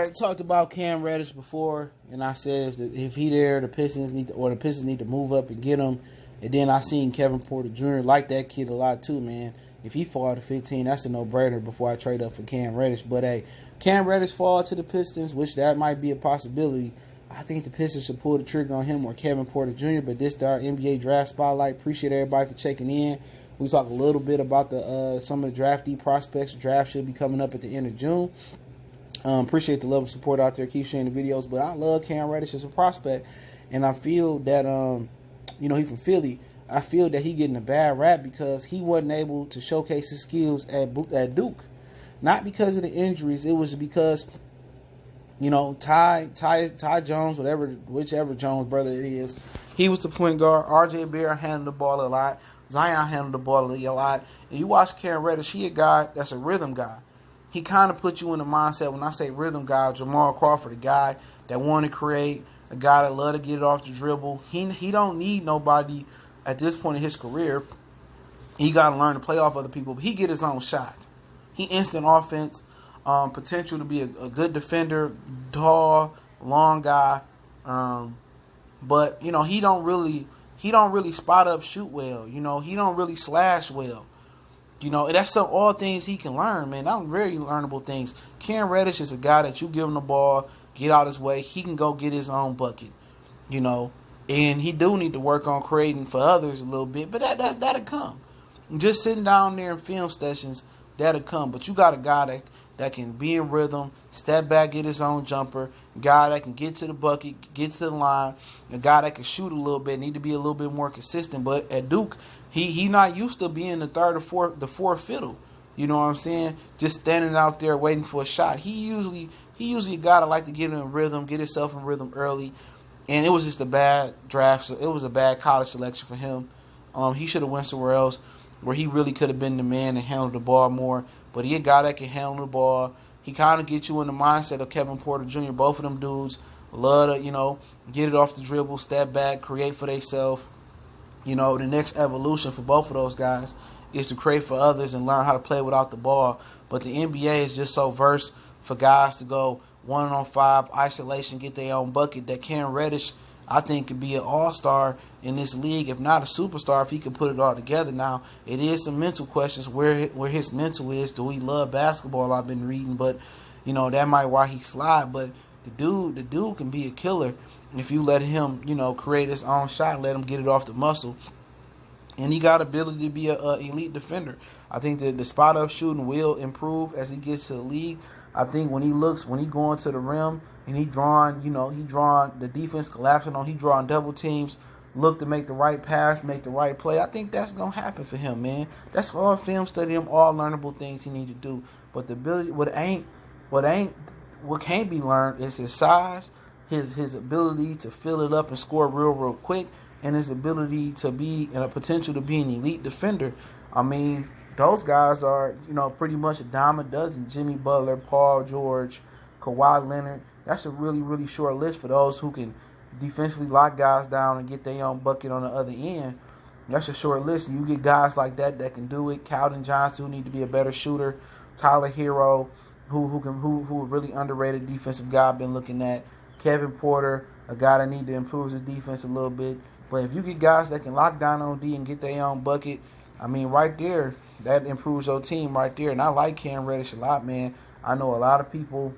right, talked about Cam Reddish before, and I said if he there, the Pistons need to move up and get him. And then I seen Kevin Porter Jr. like that kid a lot too, man. If he fall to 15, that's a no-brainer before I trade up for Cam Reddish. But hey, Cam Reddish fall to the Pistons, which that might be a possibility. I think the Pistons should pull the trigger on him or Kevin Porter Jr. But this is our NBA draft spotlight. Appreciate everybody for checking in. We talked a little bit about the some of the draftee prospects. The draft should be coming up at the end of June. Appreciate the love and support out there. Keep sharing the videos. But I love Cam Reddish as a prospect, and I feel that he's from Philly. I feel that he getting a bad rap because he wasn't able to showcase his skills at Duke. Not because of the injuries. It was because, Ty Jones, whichever Jones brother it is, he was the point guard. R.J. Barrett handled the ball a lot. Zion handled the ball a lot. And you watch Cam Reddish, he a guy that's a rhythm guy. He kind of put you in the mindset, when I say rhythm guy, Jamal Crawford, a guy that want to create, a guy that love to get it off the dribble. He don't need nobody at this point in his career. He got to learn to play off other people, but he get his own shot. He instant offense, potential to be a good defender, tall, long guy. But he don't really spot up, shoot well. He don't really slash well. That's all things he can learn, man. That's very learnable things. Cam Reddish is a guy that you give him the ball, get out his way, he can go get his own bucket. And he do need to work on creating for others a little bit, but that'll come. Just sitting down there in film sessions, that'll come. But you got a guy that can be in rhythm, step back, get his own jumper, a guy that can get to the bucket, get to the line, a guy that can shoot a little bit, need to be a little bit more consistent. But at Duke, he not used to being the third or fourth fiddle. You know what I'm saying? Just standing out there waiting for a shot. He usually a guy that like to get in rhythm, get himself in rhythm early. And it was just a bad draft. So it was a bad college selection for him. He should have went somewhere else where he really could have been the man and handled the ball more. But he a guy that can handle the ball. He kind of gets you in the mindset of Kevin Porter Jr. Both of them dudes love to, get it off the dribble, step back, create for themselves. The next evolution for both of those guys is to create for others and learn how to play without the ball. But the NBA is just so versed for guys to go 1-on-5, isolation, get their own bucket, that Cam Reddish, I think, could be an all-star in this league, if not a superstar, if he could put it all together. Now, it is some mental questions where his mental is. Do he love basketball? I've been reading, but, that might why he slide. But the dude can be a killer if you let him, create his own shot, let him get it off the muscle. And he got ability to be an elite defender. I think that the spot-up shooting will improve as he gets to the league. I think when he going to the rim and he drawing the defense collapsing on, he drawing double teams, look to make the right pass, make the right play. I think that's gonna happen for him, man. That's all film study, them all learnable things he need to do. But the ability, what can't be learned is his size, his ability to fill it up and score real quick, and his ability to be and a potential to be an elite defender. I mean, those guys are, pretty much a dime a dozen. Jimmy Butler, Paul George, Kawhi Leonard. That's a really short list for those who can defensively lock guys down and get their own bucket on the other end. That's a short list. And you get guys like that can do it. Calvin Johnson, who need to be a better shooter. Tyler Hero, who a really underrated defensive guy I've been looking at. Kevin Porter, a guy that need to improve his defense a little bit. But if you get guys that can lock down on D and get their own bucket, I mean, right there, that improves your team right there. And I like Cam Reddish a lot, man. I know a lot of people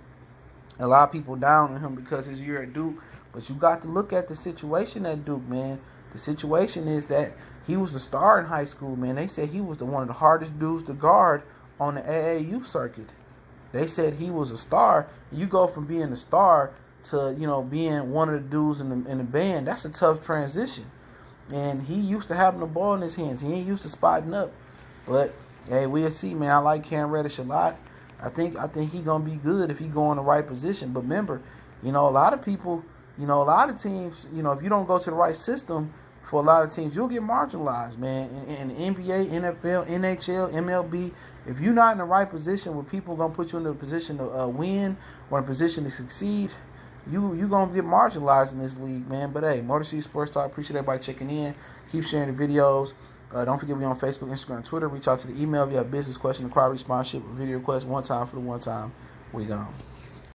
down on him because his year at Duke. But you got to look at the situation at Duke, man. The situation is that he was a star in high school, man. They said he was one of the hardest dudes to guard on the AAU circuit. They said he was a star. You go from being a star to, being one of the dudes in the band. That's a tough transition. And he used to having the ball in his hands. He ain't used to spotting up. But, hey, we'll see, man. I like Cam Reddish a lot. I think he going to be good if he go in the right position. But remember, a lot of people, a lot of teams, if you don't go to the right system for a lot of teams, you'll get marginalized, man. In the NBA, NFL, NHL, MLB, if you're not in the right position where people going to put you in a position to win or in a position to succeed, you going to get marginalized in this league, man. But, hey, Motor City Sports Talk, appreciate everybody checking in. Keep sharing the videos. Don't forget, we on Facebook, Instagram, Twitter. Reach out to the email if you have business question, inquiry, sponsorship, or video request. One time for the one time. We gone.